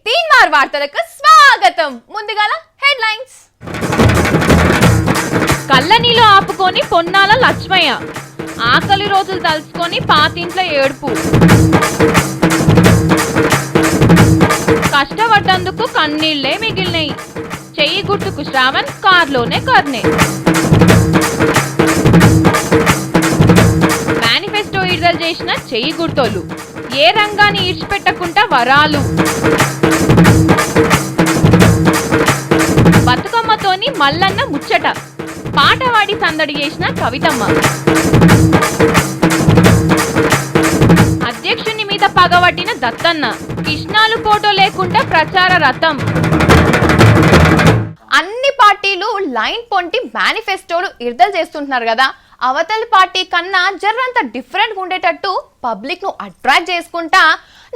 తీన్మార్ వార్తలకు స్వాగతం. ముందుగాల హెడ్లైన్స్. కళ్ళనీళ్ళు ఆపుకొని పొన్నాల లక్ష్మయ్య, ఆకలి రోజులు తలుచుకొని పాతింట్ల ఏడుపు, కష్టపడ్డందుకు కన్నీళ్లే మిగిలినాయి, చెయ్యి గుర్తుకు శ్రావణ్, కార్లోనే కర్నే. మేనిఫెస్టో విడుదల చేసిన చెయ్యి గుర్తోళ్ళు, ఏ రంగాన్ని ఈడ్చిపెట్టకుండా వరాలు, బతుకమ్మతోని మల్లన్న ముచ్చట, పాట వాడి సందడి చేసిన కవితమ్మ, అధ్యక్షుని మీద పగబట్టిన దత్తన్న, కృష్ణాలు ఫోటో లేకుండా ప్రచార రథం. అన్ని పార్టీలు లైన్ పొంటి మేనిఫెస్టోలు విడుదల చేస్తుంటున్నారు కదా. అవతలి పార్టీ కన్నా జర్రంత డిఫరెంట్ గా ఉండేటట్టు పబ్లిక్ ను అట్రాక్ట్ చేసుకుంటా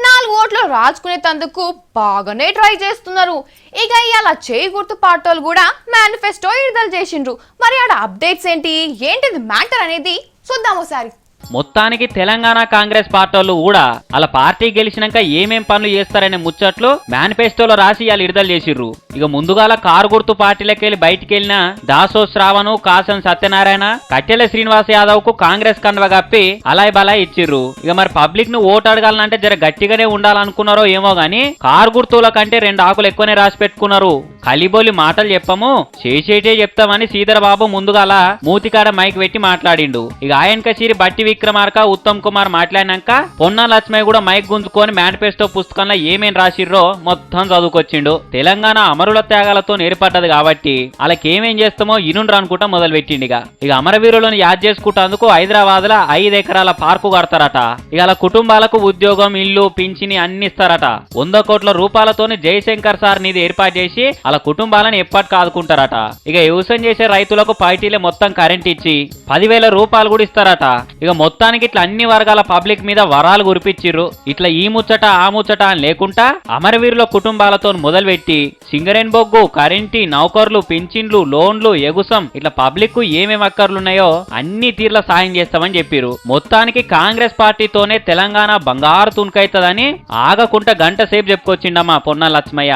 4 ఓట్లు రాజుకునేందుకు బాగానే ట్రై చేస్తున్నారు. ఇక ఇవాళ చేయి గుర్తు పార్టీలు కూడా మేనిఫెస్టో విడుదల చేసిండ్రు. మరి ఆడ అప్డేట్స్ ఏంటిది మ్యాటర్ అనేది చూద్దాం ఒకసారి. మొత్తానికి తెలంగాణ కాంగ్రెస్ పార్టీలు కూడా అలా పార్టీ గెలిచినాక ఏమేం పనులు చేస్తారనే ముచ్చట్లు మేనిఫెస్టోలో రాసి వాళ్ళు విడుదల చేసిర్రు. ఇక ముందుగాల కారు గుర్తు పార్టీలకెళ్ళి బయటికి వెళ్ళిన దాసో శ్రావణు, కాసం సత్యనారాయణ, కట్టెల శ్రీనివాస్ యాదవ్ కు కాంగ్రెస్ కండువ కప్పి అలాయ్ బలాయ్ ఇచ్చిర్రు. ఇక మరి పబ్లిక్ ను ఓటు అడగాలంటే జర గట్టిగానే ఉండాలనుకున్నారో ఏమో గానీ కారు గుర్తుల కంటే 2 ఆకులు ఎక్కువనే రాసి పెట్టుకున్నారు. కలిబోలి మాటలు చెప్పము, చేసేటే చెప్తామని శ్రీధరబాబు ముందుగాల మూతికాడ మైక్ పెట్టి మాట్లాడిండు. ఇక ఆయన కచేరి బట్టి విక్రమార్క, ఉత్తమ్ కుమార్ మాట్లాడినాక పొన్నా లక్ష్మయ్య కూడా మైక్ గుంజుకొని మేనిఫెస్టో పుస్తకంలో ఏమేం రాసిర్రో మొత్తం చదువుకొచ్చిండు. తెలంగాణ అమరుల త్యాగాలతో ఏర్పడ్డది కాబట్టి వాళ్ళకి ఏమేం చేస్తామో ఇనుండ్రు అనుకుంటా మొదలు పెట్టిండిగా. ఇక అమరవీరులను యాద్ చేసుకుంటేందుకు హైదరాబాద్ లో 5 ఎకరాల పార్కు కడతారట. ఇక అలా కుటుంబాలకు ఉద్యోగం, ఇల్లు, పింఛని అన్ని ఇస్తారట. 100 కోట్ల రూపాయలతోని జయశంకర్ సార్ నిధి ఏర్పాటు చేసి అలా కుటుంబాలను ఎప్పటికి ఆదుకుంటారట. ఇక వ్యవసాయం చేసే రైతులకు పార్టీలే మొత్తం కరెంట్ ఇచ్చి 10,000 రూపాయలు కూడా ఇస్తారట. ఇక మొత్తానికి ఇట్లా అన్ని వర్గాల పబ్లిక్ మీద వరాలు కురిపించిర్రు. ఇట్లా ఈ ముచ్చట ఆ ముచ్చట అని లేకుండా అమరవీరుల కుటుంబాలతో మొదలుపెట్టి సింగరేన్ బొగ్గు, కరెంటి, నౌకర్లు, పింఛన్లు, లోన్లు, ఎగుసం ఇట్లా పబ్లిక్ కు ఏమేమి అక్కర్లున్నాయో అన్ని తీర్ల సాయం చేస్తామని చెప్పిర్రు. మొత్తానికి కాంగ్రెస్ పార్టీతోనే తెలంగాణ బంగారు తుణుకైతదని ఆగకుండా గంట సేపు చెప్పుకొచ్చిండమ్మా పొన్నా లక్ష్మయ్య.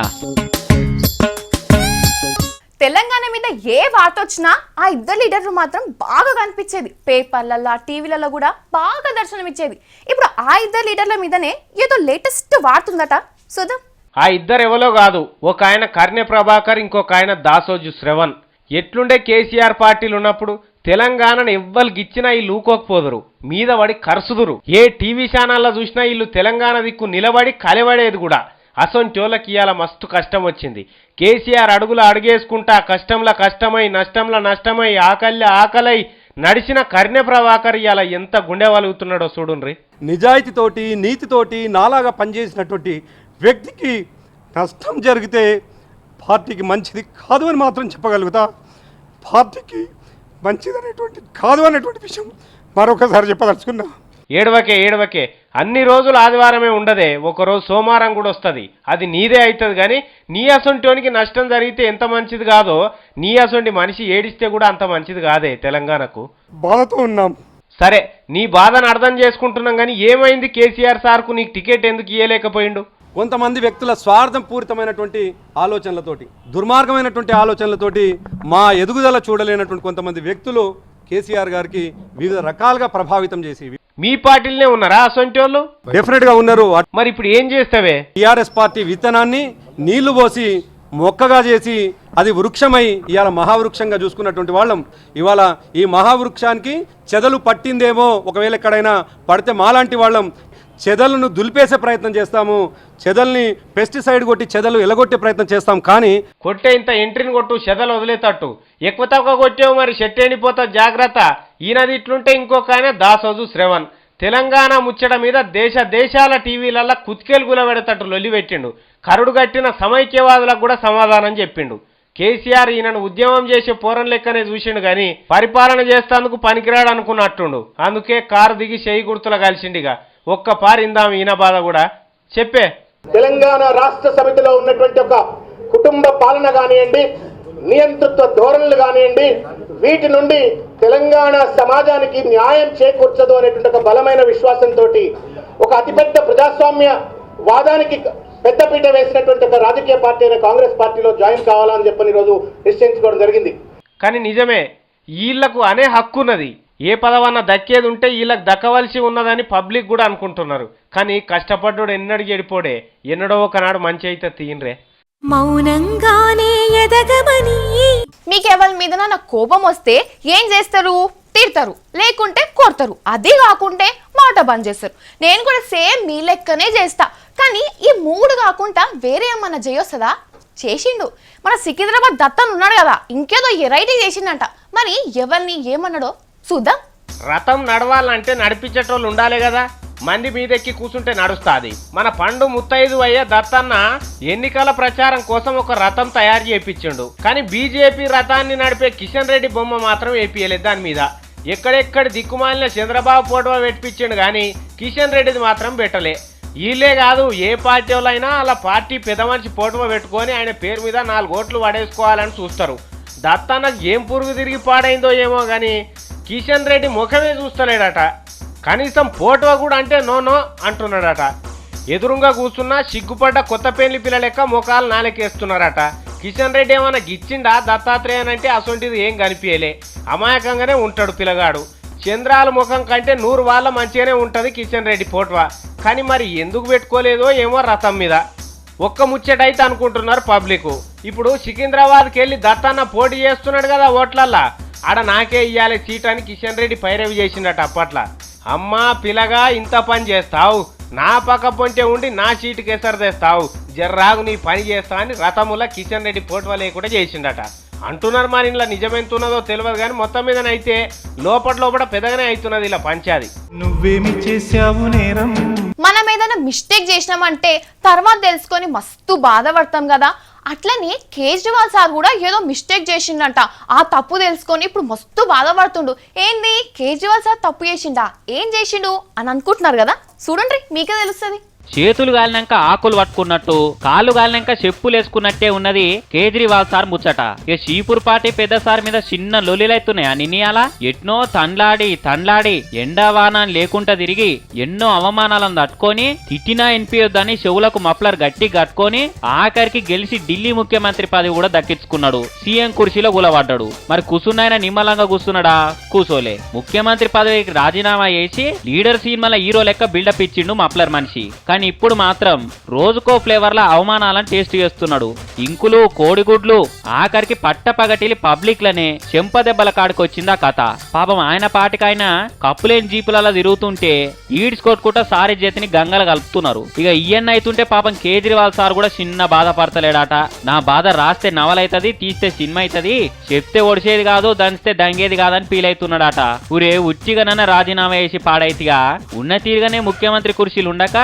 తెలంగాణ మీద ఏ వార్త వచ్చినా ఆ ఇద్దరు లీడర్లు మాత్రం బాగా కనిపించేది. పేపర్లలో, టీవీలలో కూడా బాగా దర్శనం ఇచ్చేది. ఇప్పుడు ఆ ఇద్దరు లీడర్ల మీదనే ఏదో లేటెస్ట్ వార్త ఉందట. చూద్దాం. ఆ ఇద్దరు ఎవరో కాదు, ఒక ఆయన కర్ణె ప్రభాకర్, ఇంకొక ఆయన దాసోజు శ్రవణ్. ఎట్లుండే కేసీఆర్ పార్టీలు ఉన్నప్పుడు తెలంగాణను ఎవ్వరికి ఇచ్చినా వీళ్ళు ఊకోకపోదురు, మీద పడి కరుసుదురు. ఏ టీవీ ఛానల్లో చూసినా వీళ్ళు తెలంగాణ దిక్కు నిలబడి కలబడేది కూడా. అసొంటోళ్ళకి ఇవాళ మస్తు కష్టం వచ్చింది. కేసీఆర్ అడుగుల అడుగేసుకుంటా కష్టంలో కష్టమై, నష్టంలో నష్టమై, ఆకలై నడిచిన కర్ణె ప్రభాకర్ ఇవాళ ఎంత గుండె వలుగుతున్నాడో చూడుండ్రి. నిజాయితీతోటి, నీతితోటి నాలాగా పనిచేసినటువంటి వ్యక్తికి నష్టం జరిగితే పార్టీకి మంచిది కాదు అని మాత్రం చెప్పగలుగుతా. పార్టీకి మంచిదనేటువంటి కాదు అనేటువంటి విషయం మరొకసారి చెప్పదలుచుకున్నా. ఏడవకే అన్ని రోజులు ఆదివారమే ఉండదే, ఒకరోజు సోమవారం కూడా వస్తుంది. అది నీదే అవుతుంది. కానీ నీ అసొంటోనికి నష్టం జరిగితే ఎంత మంచిది కాదో, నీ అసొంటి మనిషి ఏడిస్తే కూడా అంత మంచిది కాదే తెలంగాణకు. బాధతో ఉన్నాం. సరే, నీ బాధను అర్థం చేసుకుంటున్నాం. కానీ ఏమైంది కేసీఆర్ సార్కు నీకు టికెట్ ఎందుకు ఇవ్వలేకపోయిండు? కొంతమంది వ్యక్తుల స్వార్థం పూరితమైనటువంటి ఆలోచనలతోటి, దుర్మార్గమైనటువంటి ఆలోచనలతోటి మా ఎదుగుదల చూడలేనటువంటి కొంతమంది వ్యక్తులు కేసీఆర్ గారికి వివిధ రకాలుగా ప్రభావితం చేసి మీ పార్టీలనే ఉన్నారా అసొంటి వాళ్ళు? డెఫినెట్ గా ఉన్నారు. మరి ఇప్పుడు ఏం చేస్తావే? టీఆర్ఎస్ పార్టీ విత్తనాన్ని నీళ్లు పోసి మొక్కగా చేసి అది వృక్షమై ఇవాళ మహావృక్షంగా చూసుకున్నటువంటి వాళ్ళం. ఇవాళ ఈ మహావృక్షానికి చెదలు పట్టిందేమో, ఒకవేళ ఎక్కడైనా పడితే మాలాంటి వాళ్ళం చెదలను దులిపేసే ప్రయత్నం చేస్తాము. చెదల్ని పెస్టిసైడ్ కొట్టి చెదలు ఎలగొట్టే ప్రయత్నం చేస్తాం. కానీ కొట్టే ఇంత ఎంట్రీని కొట్టు, చెదలు వదిలేటట్టు. ఎక్కువ తక్కువ కొట్టావు మరి చెట్టు ఎండిపోతా, జాగ్రత్త. ఈయనది ఇట్లుంటే ఇంకొక ఆయన దాసోజు శ్రవణ్ తెలంగాణ ముచ్చట మీద దేశాల టీవీలల్లా కుతికేలు గులబెడతట్టు లొల్లి పెట్టిండు. కరుడు కట్టిన సమైక్యవాదులకు కూడా సమాధానం చెప్పిండు. కేసీఆర్ ఈయనను ఉద్యమం చేసే పోరం లెక్కనే చూసిండు కానీ పరిపాలన చేస్తేందుకు పనికిరాడు అనుకున్నట్టుండు. అందుకే కారు దిగి చేయి గుర్తులు కలిసిండిగా. ఒక్క పారిందాం ఈయన బాధ కూడా చెప్పే. తెలంగాణ రాష్ట్ర సమితిలో ఉన్నటువంటి ఒక కుటుంబ పాలన కానివ్వండి, నియంతృత్వ ధోరణులు కానివ్వండి, వీటి నుండి తెలంగాణ సమాజానికి న్యాయం చేకూర్చదు అనేటువంటి ఒక బలమైన విశ్వాసంతో ఒక అతిపెద్ద ప్రజాస్వామ్య వాదానికి పెద్దపీట వేసినటువంటి ఒక రాజకీయ పార్టీ అయిన కాంగ్రెస్ పార్టీలో జాయిన్ కావాలని చెప్పని ఈరోజు నిశ్చయించుకోవడం జరిగింది. కానీ నిజమే, వీళ్లకు అనే హక్కు ఉన్నది. ఏ పదవన్నా దక్కేది ఉంటే వీళ్ళకి దక్కవలసి ఉన్నదని పబ్లిక్ కూడా అనుకుంటున్నారు. కానీ కష్టపడ్డాడు ఎన్నడు చెడిపోడే, ఎన్నడో ఒకనాడు మంచి అయితే తీయన్రే. మౌనంగానే ఎదగమని. మీకు ఎవరి మీద నా కోపం వస్తే ఏం చేస్తారు? తిడతారు, లేకుంటే కొడతారు, అది కాకుంటే మాట బంద్ చేస్తారు. నేను కూడా సేమ్ మీ లెక్కనే చేస్తా. కానీ ఈ మూడు కాకుండా వేరే ఏమన్నా చేయొస్తుందా? చేసిండు. మన సికింద్రాబాద్ దత్తన్ ఉన్నాడు కదా, ఇంకేదో వెరైటీ చేసిండంట. మరి ఎవరిని ఏమన్నాడో చూద్దాం. రథం నడవాలంటే నడిపించేటోళ్ళు ఉండాలి కదా. మంది మీదెక్కి కూర్చుంటే నడుస్తుంది. మన పండు ముత్తైదు అయ్యే దత్తన్న ఎన్నికల ప్రచారం కోసం ఒక రథం తయారు చేయించిండు. కానీ బీజేపీ రథాన్ని నడిపే కిషన్ రెడ్డి బొమ్మ మాత్రం వేపియలేదు. దాని మీద ఎక్కడెక్కడ దిక్కుమాలిన చంద్రబాబు ఫోటో పెట్టించిండు, కానీ కిషన్ రెడ్డిది మాత్రం పెట్టలే. వీళ్ళే కాదు, ఏ పార్టీ వాళ్ళైనా అలా పార్టీ పెద్ద మనిషి ఫోటో పెట్టుకొని ఆయన పేరు మీద 4 ఓట్లు పడేసుకోవాలని చూస్తారు. దత్తన్నకు ఏం పురుగు తిరిగి పాడైందో ఏమో కానీ కిషన్ రెడ్డి ముఖమే చూస్తలేడట. కనీసం ఫోటో కూడా అంటే నో అంటున్నాడట. ఎదురుగా కూర్చున్నా సిగ్గుపడ్డ కొత్త పెళ్లి పిల్ల లెక్క ముఖాలు నాలుకేస్తున్నారట. కిషన్ రెడ్డి ఏమన్నా గిచ్చిండా దత్తాత్రేయనంటే అసొంటిది ఏం కనిపించలే. అమాయకంగానే ఉంటాడు పిల్లగాడు. చంద్రాల ముఖం కంటే 100 వాళ్ళ మంచిగానే ఉంటుంది కిషన్ రెడ్డి ఫోటో. కానీ మరి ఎందుకు పెట్టుకోలేదో ఏమో రథం మీద. ఒక్క ముచ్చటైతే అనుకుంటున్నారు పబ్లిక్. ఇప్పుడు సికింద్రాబాద్కి వెళ్ళి దత్తన్న పోటీ చేస్తున్నాడు కదా ఓట్లల్లా, ఆడ నాకే ఇయ్యాలి సీట్ అని కిషన్ రెడ్డి పైరవి చేసిండట అప్పట్లా. అమ్మా పిల్లగా ఇంత పని చేస్తావు, నా పక్క పొంటే ఉండి నా సీటుకి ఎసరు తెస్తావు, జర్రాగు నీ పని చేస్తా అని రథముల కిషన్ రెడ్డి ఫోటో లేకుండా చేసిండట అంటున్నారు. మరి ఇలా నిజమెంతున్నదో తెలియదు కానీ మొత్తం మీదనైతే లోపల పెద్దగానే అవుతున్నది ఇలా పంచాది. నువ్వేమి చేశావు నేరం? మనం ఏదైనా మిస్టేక్ చేసినామంటే తర్వాత తెలుసుకొని మస్తు బాధపడతాం కదా. అట్లనే కేజ్రీవాల్ సార్ కూడా ఏదో మిస్టేక్ చేసిండంట. ఆ తప్పు తెలుసుకొని ఇప్పుడు మస్తు బాధపడుతుండు. ఏంది కేజ్రీవాల్ సార్ తప్పు చేసిండా, ఏం చేసిండు అని అనుకుంటున్నారు కదా. చూడండి, మీకే తెలుస్తుంది. చేతులు గాలినాక ఆకులు పట్టుకున్నట్టు, కాళ్ళు గాలినాక చెప్పులు వేసుకున్నట్టే ఉన్నది కేజ్రీవాల్ సార్ ముచ్చట. ఇక షీపూర్ పార్టీ పెద్ద సార్ మీద చిన్న లొల్లిలైతున్నాయా నిన్నయాల. ఎట్నో తండ్లాడి ఎండావాన లేకుండా తిరిగి ఎన్నో అవమానాలను తట్టుకొని తిట్టినా ఎన్పియొద్దని చెవులకు మఫ్లర్ గట్టి కట్టుకొని ఆఖరికి గెలిచి ఢిల్లీ ముఖ్యమంత్రి పదవి కూడా దక్కించుకున్నాడు. సీఎం కుర్చీలో గులబడ్డాడు. మరి కూసున్నాయన నిమ్మలంగా కూర్చున్నాడా? కూసోలే. ముఖ్యమంత్రి పదవికి రాజీనామా చేసి లీడర్ సినిమాల హీరో లెక్క బిల్డప్ ఇచ్చిండు మఫ్లర్ మనిషి. కానీ ఇప్పుడు మాత్రం రోజుకో ఫ్లేవర్ల అవమానాలను టేస్ట్ చేస్తున్నాడు. ఇంకులు, కోడిగుడ్లు, ఆఖరికి పట్టపగటిలి పబ్లిక్ లనే చెంపదెబ్బల కాడికి వచ్చిందా కథ. పాపం ఆయన పాటికైన కప్పులేని జీపులలో తిరుగుతుంటే ఈడ్స్ కొట్టుకుంటా సారి చేతిని గంగలు కలుపుతున్నారు. ఇక ఈయన్న అవుతుంటే పాపం కేజ్రీవాల్ సార్ కూడా చిన్న బాధపడతలేడాట. నా బాధ రాస్తే నవలైతది, తీస్తే సినిమా అవుతుంది, చెప్తే ఒడిసేది కాదు, దంచితే దంగేది కాదని ఫీల్ అవుతున్నాడట. ఊరే ఉట్టిగానన్న రాజీనామా చేసి పాడైతిగా ఉన్న తీరుగానే ముఖ్యమంత్రి కుర్చీలు ఉండక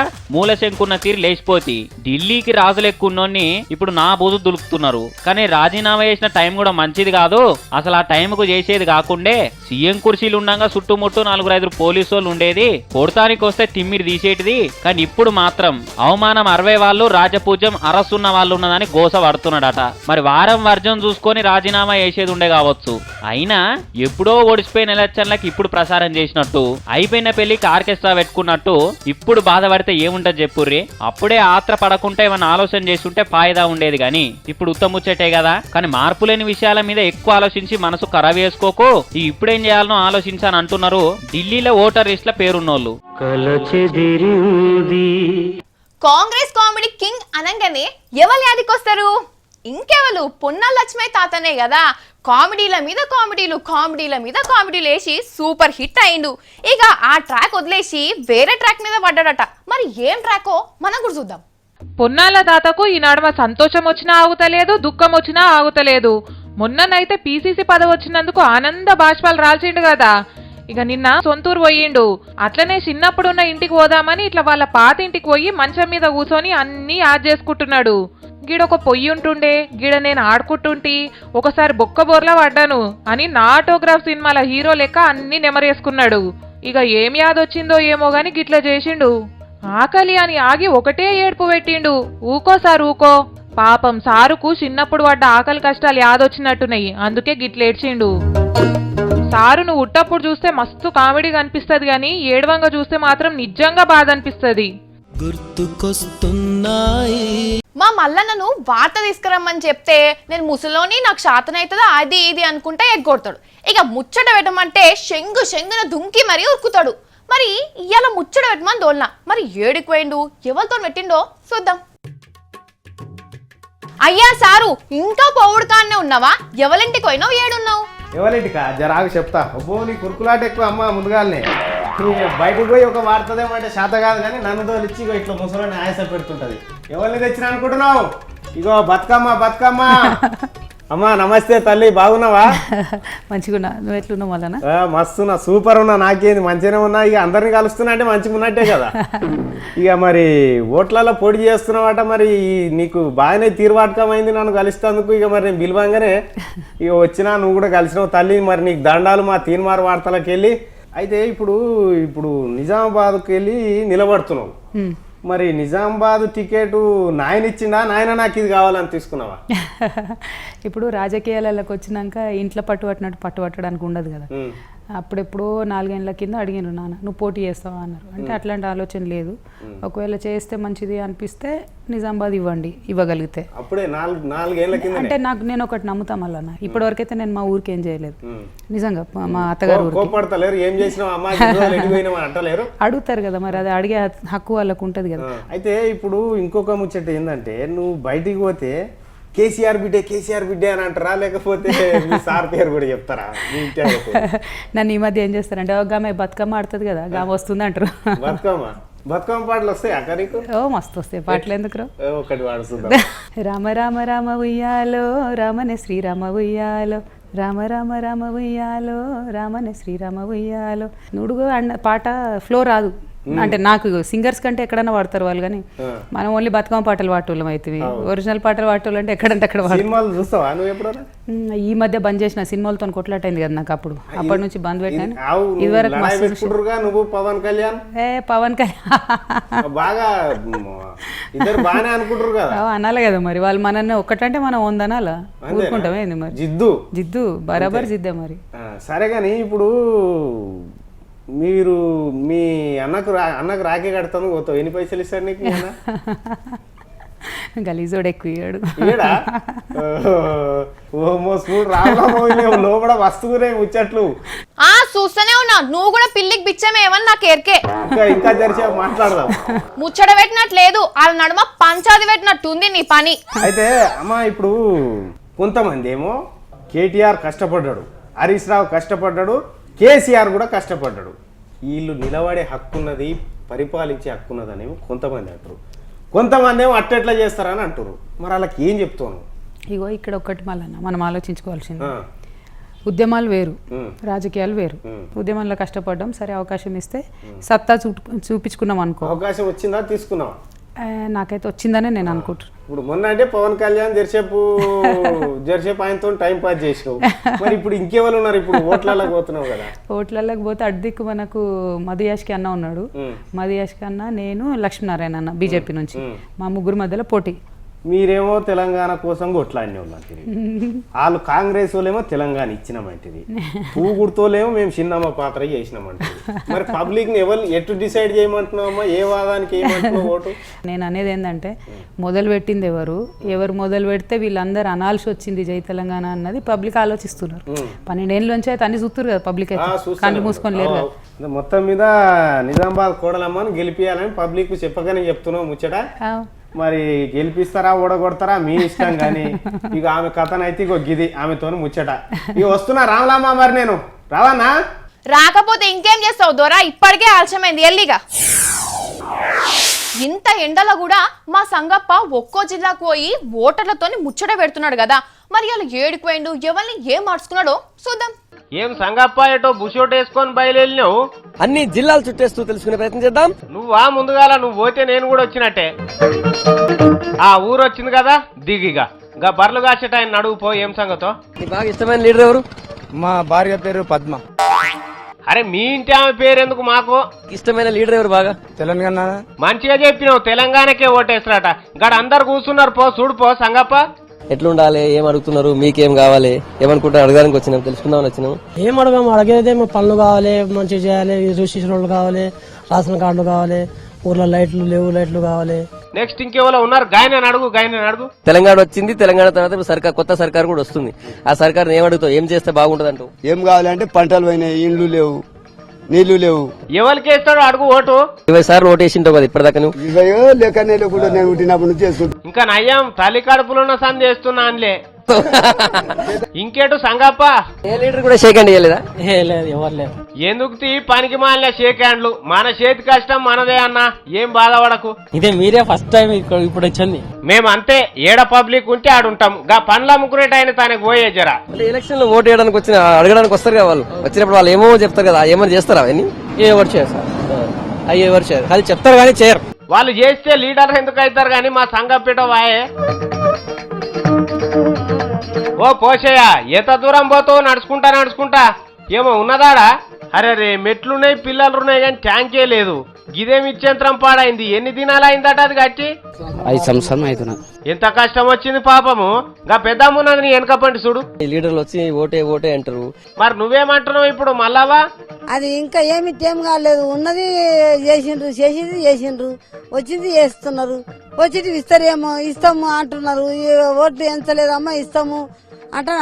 మూలశంకున్న తీరు లేచిపోతి ఢిల్లీకి రాజులెక్కున్నోన్ని ఇప్పుడు నా బూజు దులుపుతున్నారు. కానీ రాజీనామా చేసిన టైం కూడా మంచిది కాదు. అసలు ఆ టైంకు చేసేది కాకుండే సీఎం కుర్చీలు ఉండగా చుట్టుముట్టు 4-5 పోలీసు వాళ్ళు ఉండేది, కొడతానికి వస్తే తిమ్మిరి తీసేటిది. కానీ ఇప్పుడు మాత్రం అవమానం 60 వాళ్ళు, రాజపూజ్యం అరసున్న వాళ్ళు ఉన్నదని గోస పడుతున్నాడట. మరి వారం వర్జం చూసుకొని రాజీనామా చేసేది ఉండే కావచ్చు. అయినా ఎప్పుడో ఓడిసిపోయిన ఎలక్షన్లకు ఇప్పుడు ప్రసారం చేసినట్టు, అయిపోయిన పెళ్లికి ఆర్కెస్ట్రా పెట్టుకున్నట్టు ఇప్పుడు బాధపడితే ఏముంటది చెప్పుర్రి. అప్పుడే ఆత్ర పడకుండా ఏమైనా ఆలోచన చేస్తుంటే ఫాయిదా ఉండేది గాని ఇప్పుడు ఉత్తముచ్చటే కదా. కానీ మార్పు లేని విషయాల మీద ఎక్కువ ఆలోచించి మనసు ఖరాబ్ చేసుకోకు. ఇప్పుడేం చేయాలనో ఆలోచించాలని అంటున్నారు ఢిల్లీలో ఓటర్ లిస్ట్ లో పేరున్నోళ్ళు. కాంగ్రెస్ కామెడీ కింగ్ అనగానే ఎవరు యాదికొస్తారు? ఇంకెవరు? పొన్నాల లక్ష్మయ్య తాతనే కదా. కామెడీల మీద కామెడీలు వేసి సూపర్ హిట్ అయిండు. ఇక ఆ ట్రాక్ వదిలేసి వేరే ట్రాక్ మీద పడ్డాడట. మరి ఏం ట్రాకో మనం కూడా చూద్దాం. పొన్నాల తాతకు ఈ నడుమ సంతోషం వచ్చినా ఆగుతలేదు, దుఃఖం వచ్చినా ఆగుతలేదు. మొన్ననైతే పీసీసీ పదవి వచ్చినందుకు ఆనంద బాష్పాలు రాల్చిండు కదా. ఇక నిన్న సొంతూరు పోయిండు. అట్లనే చిన్నప్పుడున్న ఇంటికి పోదామని ఇట్లా వాళ్ళ పాత ఇంటికి పోయి మంచం మీద కూర్చొని అన్ని యాడ్ చేసుకుంటున్నాడు. గీడొక పొయ్యి ఉంటుండే, గీడ నేను ఆడుకుంటుంటి, ఒకసారి బొక్కబోర్లా పడ్డాను అని నా ఆటోగ్రాఫ్ సినిమాల హీరో లెక్క అన్ని నెమరేసుకున్నాడు. ఇక ఏం యాదొచ్చిందో ఏమో గాని గిట్లా చేసిండు. ఆకలి అని ఆగి ఒకటే ఏడుపు పెట్టిండు. ఊకో సార్ ఊకో. పాపం సారుకు చిన్నప్పుడు పడ్డ ఆకలి కష్టాలు యాదొచ్చినట్టున్నాయి, అందుకే గిట్లేడ్చిండు. సారును ఉట్టప్పుడు చూస్తే మస్తు కామెడీ కనిపిస్తుంది గాని ఏడవంగా చూస్తే మాత్రం నిజంగా బాధ అనిపిస్తుంది. గుర్తుకొస్తున్న మా మల్లన్నను వార్త తీసుకురమ్మని చెప్తే నేను ముసలోని నాకు శాతం అవుతుందా అది ఇది అనుకుంటే ఎగ్గొడతాడు. ఇక ముచ్చట పెట్టమంటే శంగున దుంకి మరీ ఉరుకుతాడు. మరి ఇవాళ ముచ్చట పెట్టమని దోల్నా, మరి ఏడికి పోయిండు, ఎవరితో పెట్టిండో చూద్దాం. అయ్యా సారు, ఇంకా పోవుడు కాన్నే ఉన్నావా? ఎవరింటికి పోయినావు, ఏడున్నావు? ఎవరింటికా జరాగు చెప్తా. అబ్బో నీ కురుకులాట ఎక్కువ అమ్మ. ముందుగానే బయటకు పోయి ఒక వార్తదేమంటే శాత కాదు కానీ నన్ను తోలిచ్చి ఇగో ఇట్లా ముసలోని ఆయాస పెడుతుంటది. ఎవరిని తెచ్చిన అనుకుంటున్నావు? ఇగో బతుకమ్మ అమ్మా. నమస్తే తల్లి, బాగున్నావా? మంచిగా నువ్వు ఎట్లున్నావు మళ్ళా? మస్తున్నా, సూపర్ ఉన్నా. నాకేంది మంచిగానే ఉన్నా. ఇక అందరిని కలుస్తున్నా అంటే మంచిగా ఉన్నట్టే కదా. ఇక మరి ఓట్లలో పోటీ చేస్తున్నావట, మరి నీకు బాగానే తీర్వాటకమైంది నన్ను కలిస్తేందుకు. ఇక మరి నేను పిలవంగానే ఇక వచ్చినా, నువ్వు కూడా కలిసినావు తల్లి. మరి నీకు దండాలు మా తీన్మార్ వార్తలకు వెళ్ళి. అయితే ఇప్పుడు నిజామాబాద్కి వెళ్ళి నిలబడుతున్నావు. మరి నిజామాబాద్ టికెట్ నాయన ఇచ్చిందా, నాయన నాకు ఇది కావాలని తీసుకున్నావా? ఇప్పుడు రాజకీయాలకు వచ్చినాక ఇంట్లో పట్టుబట్టడానికి ఉండదు కదా. అప్పుడెప్పుడో 4 ఏళ్ల కింద అడిగినారు, నాన్న నువ్వు పోటీ చేస్తావా అన్నారు. అంటే అట్లాంటి ఆలోచన లేదు. ఒకవేళ చేస్తే మంచిది అనిపిస్తే నిజామాబాద్ ఇవ్వగలిగితే అప్పుడే 4 ఏళ్ల కింద. అంటే నేను ఒకటి నమ్ముతా మళ్ళా, ఇప్పటి వరకైతే నేను మా ఊరికి ఏం చేయలేదు నిజంగా. మా అత్తగారు అడుగుతారు కదా, మరి అది అడిగే హక్కు వాళ్ళకు ఉంటది కదా. అయితే ఇప్పుడు ఇంకొక ముచ్చట ఏంటంటే, నువ్వు బయటికి పోతే కేసీఆర్ బిడ్డే అని అంటారా, లేకపోతే మీ సార్ పేరు కూడా చెప్తారా? నన్ను ఈ మధ్య ఏం చేస్తారంటే, ఆమె బతుకమ్మ ఆడుతుంది కదా, ఆమె వస్తుంది అంటారు. బతుకమ్మ పాటలు వస్తాయి అక్క నీకు? ఓ మస్తు వస్తాయి పాటలు. ఎందుకు ఒకటి వాడుతుందా? రామ రామ రామ ఉయ్యాలో రామనే శ్రీరామ ఉయ్యాలో, రామ రామ రామ ఉయ్యాలో రామనే శ్రీరామ ఉయ్యాలో. నుడుగు అన్న పాట ఫ్లో రాదు. అంటే నాకు సింగర్స్ కంటే ఎక్కడన్నా పాడతారు వాళ్ళు, కానీ మనం ఓన్లీ బతుకమ్మ పాటలు పాటోళ్ళం అవుతుంది. ఒరిజినల్ పాటలు పాటోళ్ళు అంటే ఎక్కడంటే అక్కడ ఈ మధ్య బంద్ చేసిన సినిమాలతో కొట్లాటైంది కదా నాకు. అప్పటి నుంచి బంద్ పెట్టాను. ఇదివరకు పవన్ కళ్యాణ్ అనాలి కదా మరి. వాళ్ళు మనల్ని ఒక్కటంటే మనం వందనాలా ఊరుకుంటాం ఏంది మరి? జిద్దు బరాబర్ జిద్దే మరి. సరే కానీ ఇప్పుడు మీరు మీ అన్నకు రాఖీ కడతాను పోతావు, ఎన్ని పైసలు ఇస్తారు నీకు? గలీజోడు ఎక్కువ ఇయ్యాడు. లోపల వస్తువునే ముచ్చట్లు చూస్తూనే ఉన్నా. నువ్వు కూడా పిల్లికి బిచ్చమేమని నాకు ఎరికే. ఇంకా జరిసే మాట్లాడదాం. ముచ్చట పెట్టినట్లేదు, వాళ్ళ నడుమ పంచాది పెట్టినట్టుంది నీ పని. అయితే అమ్మా, ఇప్పుడు కొంతమంది ఏమో కేటీఆర్ కష్టపడ్డాడు, హరీష్ రావు కష్టపడ్డాడు, కేసీఆర్ కూడా కష్టపడ్డాడు. వీళ్ళు నిలబడే హక్కున్నది, పరిపాలించే హక్కున్నది అనేవి కొంతమంది అంటారు. కొంతమంది ఏమో అట్టెట్లా చేస్తారని అంటారు. మరి వాళ్ళకి ఏం చెప్తాను? ఇగో ఇక్కడ ఒక్కటి మళ్ళీ మనం ఆలోచించుకోవాల్సింది, ఉద్యమాలు వేరు, రాజకీయాలు వేరు. ఉద్యమంలో కష్టపడ్డాం, సరే అవకాశం ఇస్తే సత్తా చూపించుకున్నాం అనుకో. అవకాశం వచ్చిందా, తీసుకున్నావా? నాకైతే వచ్చిందనే నేను అనుకుంటున్నాను. ఇప్పుడు మొన్న అంటే పవన్ కళ్యాణ్ జరిసేపు ఆయనతో టైం పాస్ చేసినావు. మరి ఇప్పుడు ఇంకెవరు ఉన్నారు? ఇప్పుడు ఓట్లలోకి పోతున్నావు కదా. ఓట్లలోకి పోతే అడ్దిక్కు మనకు మధుయాష్కి అన్న ఉన్నాడు. మధుయాష్కి అన్న, నేను, లక్ష్మీనారాయణ అన్న బీజేపీ నుంచి. మా ముగ్గురు మధ్యలో పోటీ. మీరేమో తెలంగాణ కోసం కొట్లాడినే ఉన్నది, వాళ్ళు కాంగ్రెస్ వాళ్ళేమో తెలంగాణ ఇచ్చినామంటిది, పూగుడుతోలేమో మేము చిన్నమ్మ పాత్ర చేసినామంటది. మరి పబ్లిక్ ని ఎటు డిసైడ్ చేయమంటున్నావమ్మా? ఏ వాదానికి ఏమంటున్నావు ఓటు? నేను అనేది ఏంటంటే, మొదలు పెట్టింది ఎవరు మొదలు పెడితే వీళ్ళందరూ అనాల్సి వచ్చింది జై తెలంగాణ అన్నది పబ్లిక్ ఆలోచిస్తున్నారు. 12 ఏళ్ళ నుంచి అయితే అన్ని చూస్తున్నారు కదా పబ్లిక్, అయితే కళ్ళు మూసుకొని లేరు కదా. మొత్తం మీద నిజామాబాద్ కోడలమ్మని గెలిపియాలని పబ్లిక్ చెప్పగానే చెప్తున్నావు ముచ్చట. మరి గెలిపిస్తారా ఓడగొడతారా మీ ఇష్టం, కానీ ఇక ఆమె కథనైతే ఇగో గిది ఆమెతో ముచ్చట. ఇక వస్తున్నా రామలామా, మరి నేను రావన్నా? రాకపోతే ఇంకేం చేస్తావు దొరా? ఇప్పటికే ఆలస్యమైంది, ఎల్లిగా. ఇంత ఎండలో కూడా మా సంగప్ప ఒక్కో జిల్లాకు పోయి ఓటర్లతో ముచ్చట పెడుతున్నాడు కదా. మరి అలా ఏడికి పోయిండు, ఎవరిని ఏం మార్చుకున్నాడో చూద్దాం. ఏం సంగప్ప ఏటో బుషోట్ వేసుకొని బయలుదేరినావు? అన్ని జిల్లాలు చుట్టేస్తూ తెలుసుకునే ప్రయత్నం చేద్దాం. నువ్వా ముందుగాల, నువ్వు పోతే నేను కూడా వచ్చినట్టే. ఆ ఊరు వచ్చింది కదా, దిగిగా గా బర్లు కాసేట ఆయన నడువు పో. ఏం సంగతో? నీకు బాగా ఇష్టమైన లీడర్ ఎవరు? మా భార్య పేరు పద్మ. అరే మీ ఇంటి ఆమె పేరు ఎందుకు మాకు? ఇష్టమైన లీడర్ ఎవరు బాగా? తెలంగాణ. మంచిగా చెప్పినావు, తెలంగాణకే ఓటేస్తారట. గడ అందరు కూర్చున్నారు, పో చూడు పో. సంగప్ప ఎట్లుండాలి, ఏం అడుగుతున్నారు, మీకేం కావాలి, ఏమనుకుంటారు అడగడానికి వచ్చినాం, తెలుసుకుందామని వచ్చినాం. ఏం అడగాము, అడిగేదే పనులు కావాలి, మంచిగా చేయాలి, రిజిస్ట్రేషన్ కావాలి, రేషన్ కార్డులు కావాలి, ఊర్లో లైట్లు లేవు, లైట్లు కావాలి. నెక్స్ట్ ఇంకెవరో ఉన్నారు, గాయన అడుగు. తెలంగాణ వచ్చింది, తెలంగాణ తర్వాత ఇప్పుడు సర్కార్, కొత్త సర్కార్ కూడా వస్తుంది. ఆ సర్కార్ ఏం అడుగుతావు, ఏం చేస్తే బాగుంటది అంటావు? ఏం కావాలంటే పంటలు పోయినాయి, ఇండ్లు లేవు, నీళ్లు లేవు. ఎవరికి వేస్తాడు అడుగు ఓటు. 20 సార్లు ఓటు వేసింటావు కదా ఇప్పటిదాకా నువ్వు. ఇవయో లేకనే లేకుండా నేను పుట్టినప్పటి నుంచి చేసుకుంటా. ఇంకా నయ్యం తల్లి కడుపులో సంధి చేస్తున్నా అనిలే. ఇంకేటు సంగప్ప ఏ లీడర్ కూడా షేక్ హ్యాండ్ ఇవ్వలేదా? లేదు, ఎవరు లేదు. ఎందుకు పనికి మాలిన షేక్ హ్యాండ్లు, మన చేతి కష్టం మనదే అన్నా, ఏం బాధపడకు. ఇదే మీరే ఫస్ట్ టైం ఇప్పుడు వచ్చింది. మేము అంతే, ఏడ పబ్లిక్ ఉంటే ఆడుంటాం. గా పండ్ల అమ్ముకునేట ఆయన తనకు పోయే జరా. ఎలక్షన్ లో ఓటు వేయడానికి వచ్చిన అడగడానికి వస్తారు కదా వాళ్ళు, వచ్చినప్పుడు వాళ్ళు ఏమో చెప్తారు కదా, ఏమని చేస్తారా అవన్నీ? ఎవరు చేయరు సార్, అవి ఎవరు చేయరు, అది చెప్తారు కానీ చేయరు. వాళ్ళు చేస్తే లీడర్ ఎందుకు అవుతారు కానీ మా సంగపేట వాయే. ఓ పోషయ్య, ఎంత దూరం పోతావు? నడుచుకుంటా ఏమో ఉన్నదాడా? అరే రే, మెట్లున్నాయి, పిల్లలున్నాయి కానీ ట్యాంకే లేదు. గిదేమి ఇచ్చేంత్రం పాడైంది. ఎన్ని దినాలు అయిందట అది కట్టి? 5 సంవత్సరం అవుతున్నా. ఎంత కష్టం వచ్చింది పాపము. గా పెద్దమ్మున్నది నీ వెనక పండి చూడు. ఈ లీడర్లు వచ్చి ఓటే అంటారు. మరి నువ్వేమంటున్నావు ఇప్పుడు మళ్ళావా? అది ఇంకా ఏమి టైం కాలేదు, ఉన్నది చేసిండ్రు, వచ్చింది చేస్తున్నారు, వచ్చి ఇస్తారేమో, ఇస్తాము అంటున్నారు. ఓట్లు ఎంచలేదమ్మా ఇస్తాము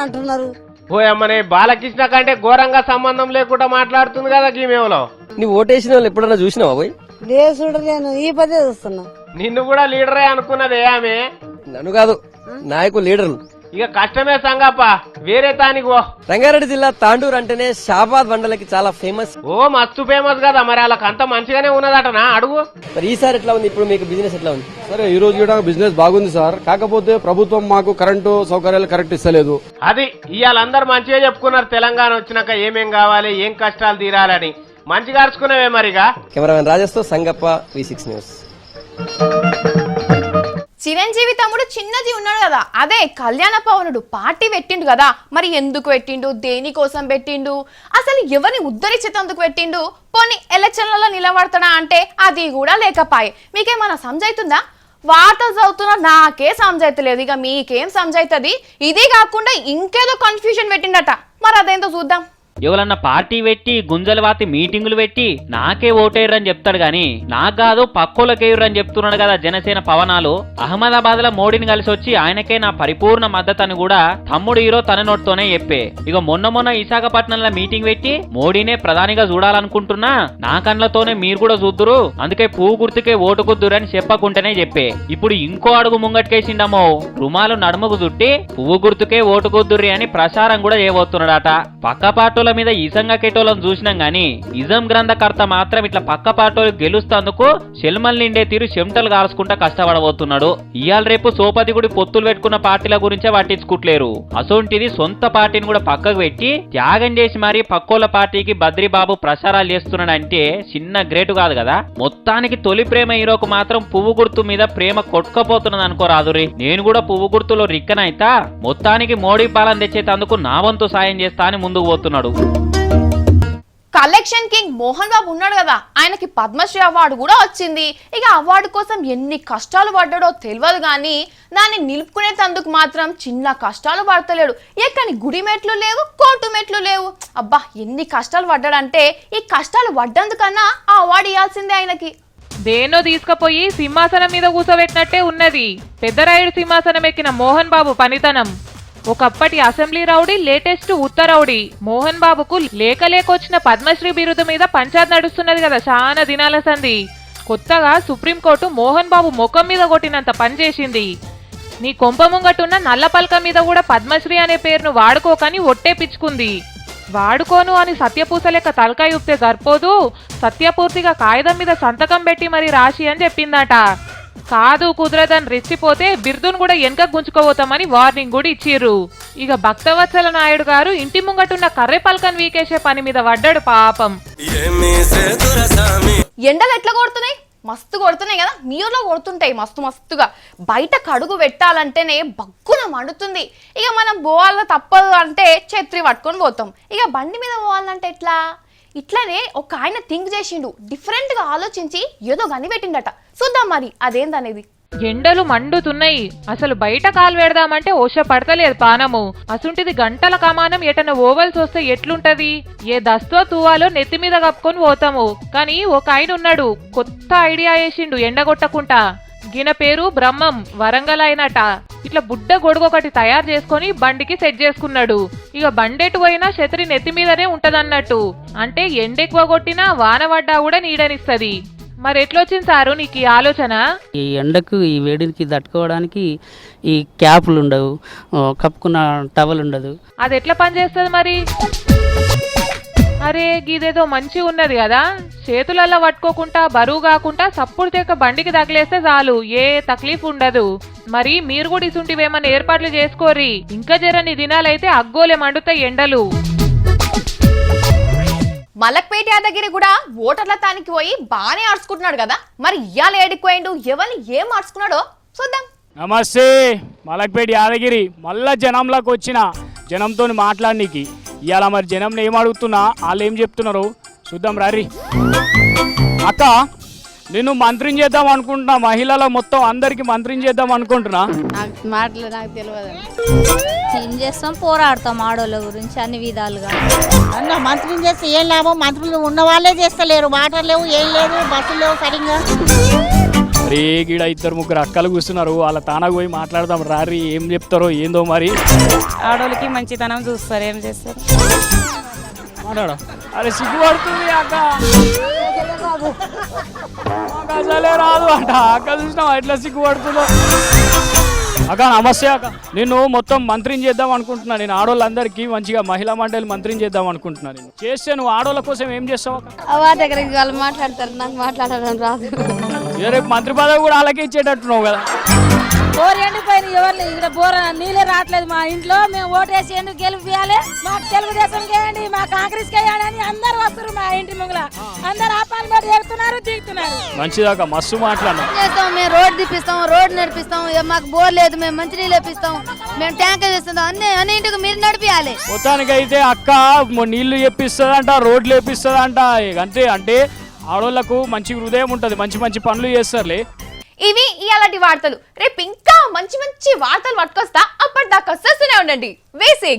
అంటున్నారు. ఓ అమ్మనే, బాలకృష్ణ కంటే ఘోరంగా సంబంధం లేకుండా మాట్లాడుతుంది కదా గీమేవలో. నువ్వు ఓటేసిన వాళ్ళు ఎప్పుడన్నా చూసినావా పోయి? లేదు చూడ, నేను ఈ పదే చూస్తున్నా. నిన్ను కూడా లీడరే అనుకున్నదే ఆమె. నన్ను కాదు, నాయకులు లీడర్లు. ఇక కష్టమే సంగప్ప, వేరే తానికి ఓ. రంగారెడ్డి జిల్లా తాండూరు అంటేనే షాబాద్ బండలకి చాలా ఫేమస్. ఓ మస్తు ఫేమస్ కదా, మరి వాళ్ళకి అంత మంచిగానే ఉన్నదటనా అడుగు. మరి ఈసారి ఎట్లా ఉంది, ఇప్పుడు మీకు బిజినెస్ ఎట్లా ఉంది? సరే, ఈ రోజు కూడా బిజినెస్ బాగుంది సార్. కాకపోతే ప్రభుత్వం మాకు కరెంటు సౌకర్యాలు కరెక్ట్ ఇస్తలేదు. అది ఇవాళ అందరు మంచిగా చెప్పుకున్నారు, తెలంగాణ వచ్చినాక ఏమేం కావాలి, ఏం కష్టాలు తీరాలని. మంచిగా అరుచుకునేవే మరిగా. కెమెరామెన్ రాజేష్ తో సంగప్ప, V6 న్యూస్. చిరంజీవి తమ్ముడు చిన్నజీ ఉన్నాడు కదా, అదే కళ్యాణ పవనుడు పార్టీ పెట్టిండు కదా. మరి ఎందుకు పెట్టిండు, దేనికోసం పెట్టిండు, అసలు ఎవరిని ఉద్ధరించేందుకు పెట్టిండు, పోనీ ఎలక్షన్లలో నిలబడతాడా అంటే అది కూడా లేకపాయే. మీకేమన్నా సమజైతుందా? వార్త చదువుతున్నా నాకే సమజైతలేదు, ఇక మీకేం సమజైతుంది? ఇది కాకుండా ఇంకేదో కన్ఫ్యూజన్ పెట్టిండట, మరి అదేందో చూద్దాం. ఎవరన్నా పార్టీ పెట్టి గుంజలు వాతి మీటింగులు పెట్టి నాకే ఓటేయరని చెప్తాడు గాని నాకు కాదు పక్కోలకేయరని చెప్తున్నాడు కదా జనసేన పవనాలు. అహ్మదాబాద్ లో మోడీని కలిసి వచ్చి ఆయనకే నా పరిపూర్ణ మద్దతు కూడా తమ్ముడు హీరో తన నోటితోనే చెప్పే. ఇక మొన్న విశాఖపట్నంలో మీటింగ్ పెట్టి మోడీనే ప్రధానిగా చూడాలనుకుంటున్నా, నా కళ్ళతోనే మీరు కూడా చూద్దురు, అందుకే పువ్వు గుర్తుకే ఓటు కుద్దురు అని చెప్పకుంటేనే చెప్పే. ఇప్పుడు ఇంకో అడుగు ముంగట్కేసిండమో, రుమాలు నడుముకు చుట్టి పువ్వు గుర్తుకే ఓటు కుద్దుర్రి అని ప్రచారం కూడా చేయబోతున్నాడట. పక్క పార్టీల మీద ఇజంగా కెటోలను చూసినాం గాని ఇజం గ్రంథకర్త మాత్రం ఇట్లా పక్క పార్టీలు గెలుస్తందుకు షెల్మల్ నిండే తీరు చెమటలు కాల్చుకుంటా కష్టపడబోతున్నాడు. ఇయాల రేపు సోపతి గుడి పొత్తులు పెట్టుకున్న పార్టీల గురించే పట్టించుకుంటలేరు. అసొంటిది సొంత పార్టీని కూడా పక్కకు పెట్టి త్యాగం చేసి మరీ పక్కోల పార్టీకి బద్రీబాబు ప్రచారాలు చేస్తున్నాడంటే చిన్న గ్రేటు కాదు కదా. మొత్తానికి తొలి ప్రేమ హీరోకు మాత్రం పువ్వు గుర్తు మీద ప్రేమ కొట్టుకపోతున్నది అనుకోరాదురి. నేను కూడా పువ్వు గుర్తులో రిక్కనైతా మొత్తానికి మోడీ పాలన తెచ్చేటందుకు నా వంతు సాయం చేస్తా అని ముందుకు పోతున్నాడు. కలెక్షన్ కింగ్ మోహన్ బాబు ఉన్నాడు కదా, ఆయనకి పద్మశ్రీ అవార్డు కూడా వచ్చింది. ఇక అవార్డు కోసం ఎన్ని కష్టాలు పడ్డాడో తెలియదు కానీ దాన్ని నిలుపుకునేందుకు మాత్రం చిన్న కష్టాలు పడతలేడు. ఎక్కని గుడి మెట్లు లేవు, కోర్టు మెట్లు లేవు. అబ్బా ఎన్ని కష్టాలు పడ్డాడంటే ఈ కష్టాలు పడ్డందుకన్నా ఆ అవార్డు ఇవ్వాల్సిందే ఆయనకి. దేన్నో తీసుకుపోయి సింహాసనం మీద కూసోబెట్టినట్టే ఉన్నది పెద్దరాయుడు సింహాసనం ఎక్కిన మోహన్ బాబు పనితనం. ఒకప్పటి అసెంబ్లీ రౌడీ, లేటెస్ట్ ఉత్తరౌడీ మోహన్ బాబుకు లేకొచ్చిన పద్మశ్రీ బిరుదు మీద పంచాయత్ నడుస్తున్నది కదా చాలా దినాల సంది. కొత్తగా సుప్రీంకోర్టు మోహన్ బాబు ముఖం మీద కొట్టినంత పనిచేసింది. నీ కొంప ముంగటున్న నల్ల పలక మీద కూడా పద్మశ్రీ అనే పేరును వాడుకోకని ఒట్టేపించుకుంది. వాడుకోను అని సత్యపూస లెక్క తలకాయ ఊపితే సరిపోదు, సత్యపూర్తిగా కాగితం మీద సంతకం పెట్టి మరి రాసి అని చెప్పిందట. కాదు కుదరదని రెచ్చిపోతే బిర్దును కూడా వెనక గుంజుకోబోతామని వార్నింగ్ కూడా ఇచ్చిర్రు. ఇక భక్తవత్సల నాయుడు గారు ఇంటి ముంగటున్న కర్రె పలకను వీకేసే పని మీద పడ్డాడు పాపం. ఎండలు ఎట్లా కొడుతున్నాయి, మస్తు కొడుతున్నాయి కదా. మీ ఊర్లో కొడుతుంటాయి మస్తుగా. బయట కడుగు పెట్టాలంటేనే బగ్గున మండుతుంది. ఇక మనం పోవాల తప్పదు అంటే ఛత్రి పట్టుకొని పోతాం. ఇక బండి మీద పోవాలంటే ఎట్లా? ఇట్లనే ఒక ఆయన థింక్ చేసిండు, డిఫరెంట్ గా ఆలోచించి ఏదో కనిపెట్టిండట. చూద్దాం మరి అదేందనేది. ఎండలు మండుతున్నాయి, అసలు బయట కాలు పెడదామంటే ఓష పడతలేదు పానము. అసుంటిది గంటల కమానం ఎటన ఓవల్సి వస్తే ఎట్లుంటది? ఏ దస్తో తువాలో నెత్తి మీద కప్పుకొని పోతాము. కానీ ఒక ఆయన ఉన్నాడు, కొత్త ఐడియా వేసిండు ఎండగొట్టకుండా. గిన పేరు బ్రహ్మం, వరంగల్ అయినట. ఇట్లా బుడ్డ గొడుగు ఒకటి తయారు చేసుకొని బండికి సెట్ చేసుకున్నాడు. ఇక బండెటు పోయినా ఛత్రి నెత్తి మీదనే ఉంటదన్నట్టు. అంటే ఎండెక్కువ కొట్టినా వాన పడ్డా కూడా నీడనిస్తది. మరి ఎట్లొచ్చింది సారు నీకు ఈ ఆలోచన? ఈ ఎండకు ఈ వేడికి తట్టుకోవడానికి ఈ క్యాపులు ఉండవు, కప్పుకున్న టవల్ ఉండదు. అది ఎట్లా పనిచేస్తుంది మరి? అరే గీదేదో మంచి ఉన్నది కదా, చేతులల్లో పట్టుకోకుండా బరువు కాకుండా సప్పుడు తెక్క బండికి తగిలేస్తే చాలు, ఏ తక్లీఫ్ ఉండదు. మరి మీరు కూడా ఇసుంటివేమన్నా ఏర్పాట్లు చేసుకోరి. ఇంకా జరని దినాలైతే అగ్గోలే మండుతాయి ఎండలు. మలక్పేట యాదగిరి కూడా ఓటర్ల తానికి పోయి బానే ఆడుచుకుంటున్నాడు కదా, మరి ఇయ్యాల ఏడిపోయిండు, ఎవరిని ఏం ఆడుచుకున్నాడో చూద్దాం. నమస్తే, మలక్పేట యాదగిరి మళ్ళా జనంలోకి వచ్చిన జనంతో మాట్లాడనీకి. ఇవాళ మరి జనంని ఏం అడుగుతున్నా, వాళ్ళు ఏం చెప్తున్నారు చూద్దాం రారి. అక్క, నేను మంత్రిని చేద్దాం అనుకుంటున్నా, మహిళల మొత్తం అందరికి మంత్రిని చేద్దాం అనుకుంటున్నా. మాటలు నాకు తెలియదు. ఏం చేస్తాం, పోరాడతాం ఆడోళ్ళ గురించి అన్ని విధాలుగా. అన్న మంత్రిని చేస్తే ఏం లాభం? మంత్రులు ఉన్న వాళ్ళే చేస్తలేరు, వాటర్ లేవు, ఏం లేదు, బస్సులు లేవు సరిగ్గా. అరే గీడ 2-3 అక్కలు కూర్చున్నారు, వాళ్ళ తానకు పోయి మాట్లాడదాం రారి. ఏం చెప్తారో ఏందో మరి. ఆడోళ్ళకి మంచితనం చూస్తారు, ఏం చేస్తారు? మాట్లాడ. అరే సిగ్గుపడుతుంది అక్క, అసలే రాదు అంట. అక్క చూసినావా ఎట్లా సిగ్గుపడుతుందో. అక్క నమస్తే అక్క, నేను మొత్తం మంత్రిని చేద్దాం అనుకుంటున్నా. నేను ఆడోళ్ళందరికీ మంచిగా మహిళా మండలి మంత్రిని చేద్దాం అనుకుంటున్నా. నేను చేస్తే నువ్వు ఆడోళ్ళ కోసం ఏం చేస్తావు అక్క? వాళ్ళ దగ్గరికి వాళ్ళు మాట్లాడతారు, నాకు మాట్లాడడం రాదు. రేపు మంత్రి పదవి కూడా అలాగే ఇచ్చేటట్టున్నావు కదా. బోర్ ఎండిపోయిన ఎవరు ఇక్కడ బోర్ నీళ్ళే రావట్లేదు మా ఇంట్లో. మేము ఓటేసి ఎందుకు గెలిపియాలి? మాకు తెలుగుదేశం చేయండి, మా కాంగ్రెస్ చేయండి అని అందరు వస్తారు మా ఇంటి ముంగల. అందరు ఆపాలు పడి ఎడుతున్నారు, దిగుతున్నారు. మంచిదాకా మస్తు మాట్లాడినా. మేము రోడ్ తిప్పిస్తాం, రోడ్ నడిపిస్తాం, మాకు బోర్ లేదు, మేము మంచినీళ్ళు ఇప్పిస్తాం, మేము ట్యాంకర్ చేస్తాం, అన్ని ఇంటికి మీరు నడిపియాలి. మొత్తానికి అయితే అక్క నీళ్లు చెప్పిస్తుందంట, రోడ్లు వేపిస్తుందంట. అంతే అంటే ఆడోళ్లకు మంచి హృదయం ఉంటది, మంచి మంచి పనులు చేస్తారులే. ఇవి ఇయాలటి వార్తలు. రేపు ఇంకా మంచి మంచి వార్తలు పట్టుకొస్తా. అప్పటిదాకా చూస్తూనే ఉండండి V6.